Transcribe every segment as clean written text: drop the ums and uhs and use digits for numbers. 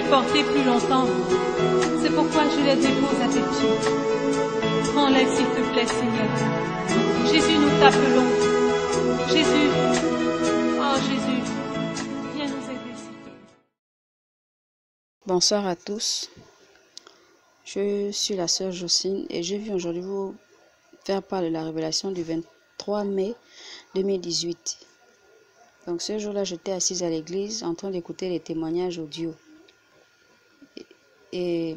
supporter plus longtemps. C'est pourquoi je les dépose à tes pieds. Prends-les s'il te plaît, Seigneur. Jésus, nous t'appelons. Jésus, oh Jésus, viens nous aider, s'il te plaît. Bonsoir à tous. Je suis la sœur Jocelyne et je viens aujourd'hui vous faire part de la révélation du 23 mai 2018. Donc ce jour-là, j'étais assise à l'église en train d'écouter les témoignages audio. Et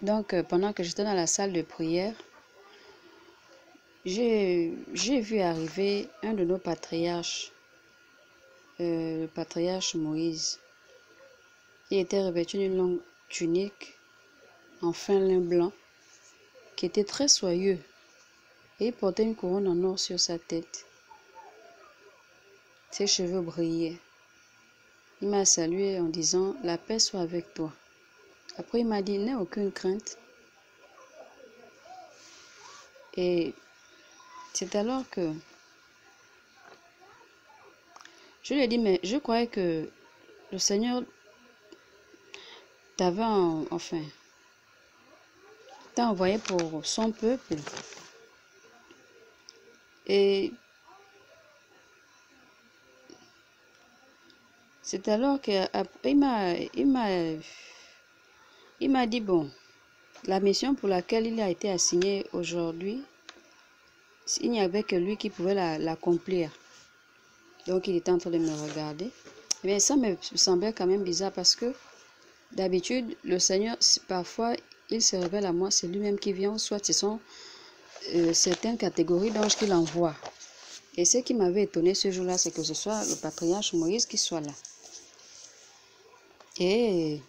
donc pendant que j'étais dans la salle de prière, j'ai vu arriver un de nos patriarches, le patriarche Moïse. Il était revêtu d'une longue tunique en fin lin blanc qui était très soyeux et il portait une couronne en or sur sa tête. Ses cheveux brillaient. Il m'a salué en disant « La paix soit avec toi ». Après il m'a dit « N'aie aucune crainte ». Et c'est alors que je lui ai dit « Mais je croyais que le Seigneur t'avait t'a envoyé pour son peuple. » Et c'est alors qu'il m'a dit, bon, la mission pour laquelle il a été assigné aujourd'hui, il n'y avait que lui qui pouvait l'accomplir. Donc il était en train de me regarder. Mais ça me semblait quand même bizarre parce que d'habitude, le Seigneur, parfois, il se révèle à moi, c'est lui-même qui vient, soit ce sont certaines catégories d'anges qu'il envoie. Et ce qui m'avait étonné ce jour-là, c'est que ce soit le patriarche Moïse qui soit là. Et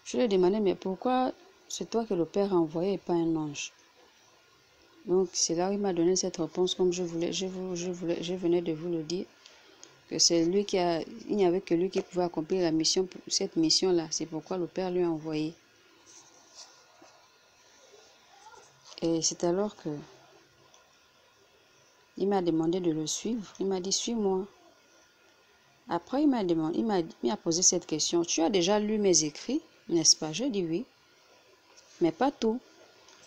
je lui ai demandé, mais pourquoi c'est toi que le Père a envoyé et pas un ange? Donc c'est là où il m'a donné cette réponse, comme je venais de vous le dire, que c'est lui il n'y avait que lui qui pouvait accomplir la mission, cette mission-là. C'est pourquoi le Père lui a envoyé. Et c'est alors que il m'a demandé de le suivre. Il m'a dit, suis-moi. Après, il m'a posé cette question. Tu as déjà lu mes écrits, n'est-ce pas? Je dis oui, mais pas tout.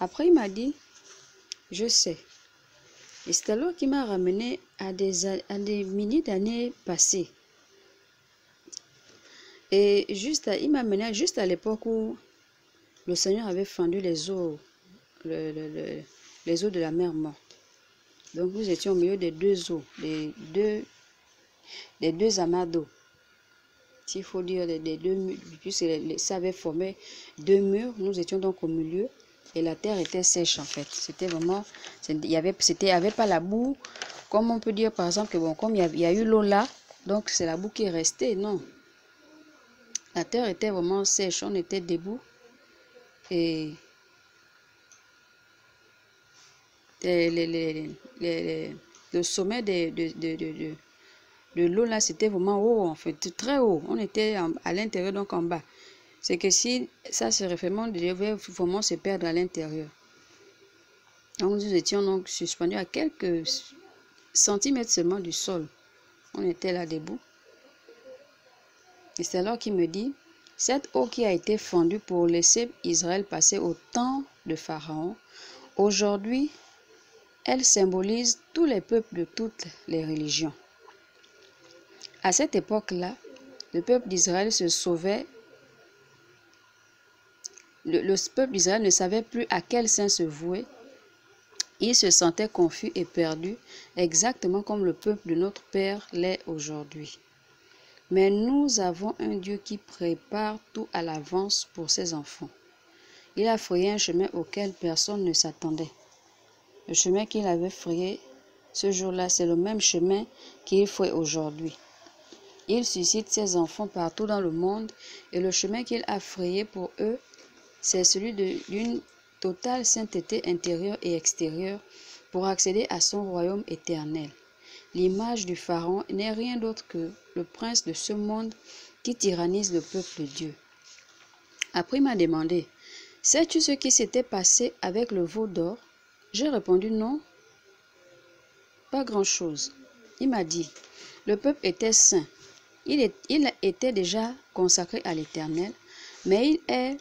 Après, il m'a dit, je sais. Et c'est alors qu'il m'a ramené à des milliers d'années passées. Et il m'a mené juste à l'époque où le Seigneur avait fendu les eaux, les eaux de la mer morte. Donc nous étions au milieu des deux eaux, des deux amas d'eau. S'il faut dire des deux murs, puisque ça avait formé deux murs, nous étions donc au milieu et la terre était sèche en fait. C'était vraiment, il n'y avait pas la boue, comme on peut dire par exemple que bon, comme il y a eu l'eau là, donc c'est la boue qui est restée, non. La terre était vraiment sèche, on était debout et le sommet de l'eau là, c'était vraiment haut, en fait, très haut. On était à l'intérieur, donc en bas. C'est que si ça se référement, devait vraiment se perdre à l'intérieur. Donc nous étions donc suspendus à quelques centimètres seulement du sol. On était là debout. Et c'est alors qu'il me dit, cette eau qui a été fendue pour laisser Israël passer au temps de Pharaon, aujourd'hui, elle symbolise tous les peuples de toutes les religions. À cette époque-là, le peuple d'Israël se sauvait. Le peuple d'Israël ne savait plus à quel saint se vouer. Il se sentait confus et perdu, exactement comme le peuple de notre Père l'est aujourd'hui. Mais nous avons un Dieu qui prépare tout à l'avance pour ses enfants. Il a frayé un chemin auquel personne ne s'attendait. Le chemin qu'il avait frayé ce jour-là, c'est le même chemin qu'il fait aujourd'hui. Il suscite ses enfants partout dans le monde et le chemin qu'il a frayé pour eux, c'est celui d'une totale sainteté intérieure et extérieure pour accéder à son royaume éternel. L'image du Pharaon n'est rien d'autre que le prince de ce monde qui tyrannise le peuple de Dieu. Après, il m'a demandé, « Sais-tu ce qui s'était passé avec le veau d'or ?» J'ai répondu, « Non, pas grand-chose. » Il m'a dit, le peuple était saint. Il était déjà consacré à l'Éternel, mais il est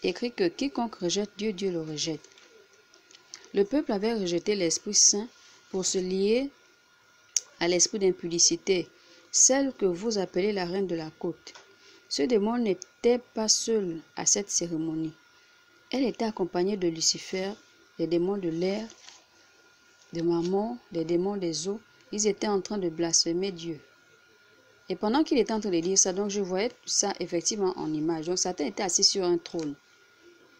écrit que quiconque rejette Dieu, Dieu le rejette. Le peuple avait rejeté l'Esprit Saint pour se lier à l'esprit d'impudicité, celle que vous appelez la reine de la côte. Ce démon n'était pas seul à cette cérémonie. Elle était accompagnée de Lucifer, des démons de l'air, de Mammon, des démons des eaux. Ils étaient en train de blasphémer Dieu. Et pendant qu'il était en train de dire ça, donc je voyais ça effectivement en image. Donc Satan était assis sur un trône.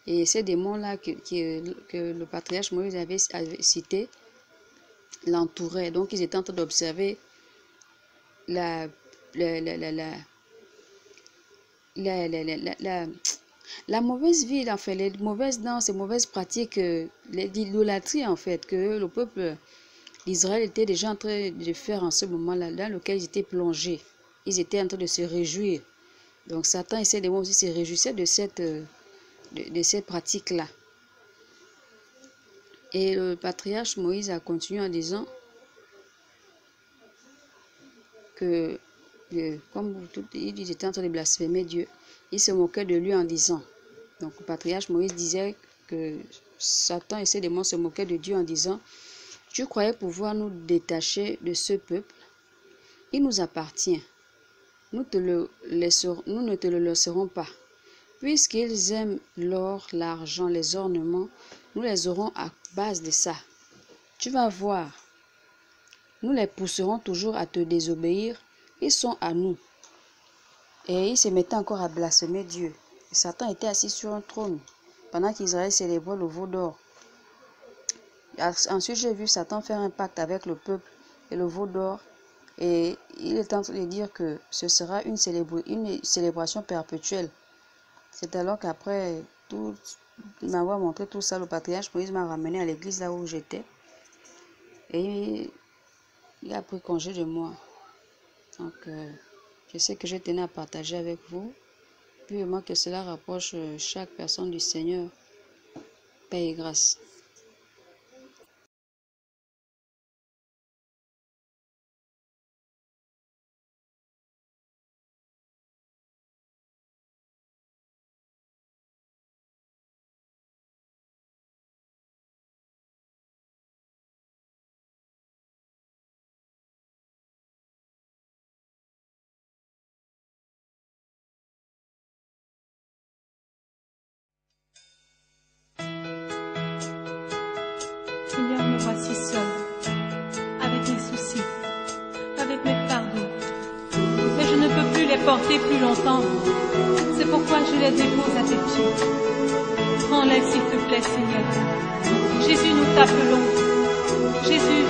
Et ces démons-là que le patriarche Moïse avait cités l'entouraient. Donc ils étaient en train d'observer la mauvaise vie, en fait, les mauvaises danses, les mauvaises pratiques, l'idolâtrie en fait, que le peuple d'Israël était déjà en train de faire en ce moment-là, dans lequel ils étaient plongés. Ils étaient en train de se réjouir. Donc Satan et ses démons aussi se réjouissaient de cette pratique-là. Et le patriarche Moïse a continué en disant que, comme ils étaient en train de blasphémer Dieu, il se moquait de lui en disant, donc le patriarche Moïse disait que Satan et ses démons se moquaient de Dieu en disant, tu croyais pouvoir nous détacher de ce peuple, il nous appartient, nous ne te le laisserons pas. Puisqu'ils aiment l'or, l'argent, les ornements, nous les aurons à base de ça. Tu vas voir, nous les pousserons toujours à te désobéir, ils sont à nous. Et ils se mettaient encore à blasphémer Dieu. Et Satan était assis sur un trône pendant qu'Israël célébrait le veau d'or. Ensuite, j'ai vu Satan faire un pacte avec le peuple et le veau d'or. Et il est en train de dire que ce sera une célébration perpétuelle. C'est alors qu'après m'avoir montré tout ça, le patriarche Moïse m'a ramené à l'église là où j'étais. Et il a pris congé de moi. Donc, je sais que je tenais à partager avec vous. Vivement que cela rapproche chaque personne du Seigneur. Paix et grâce. Seigneur, me voici seul, avec mes soucis, avec mes fardeaux. Mais je ne peux plus les porter plus longtemps. C'est pourquoi je les dépose à tes pieds. Prends-les, s'il te plaît, Seigneur. Jésus, nous t'appelons. Jésus,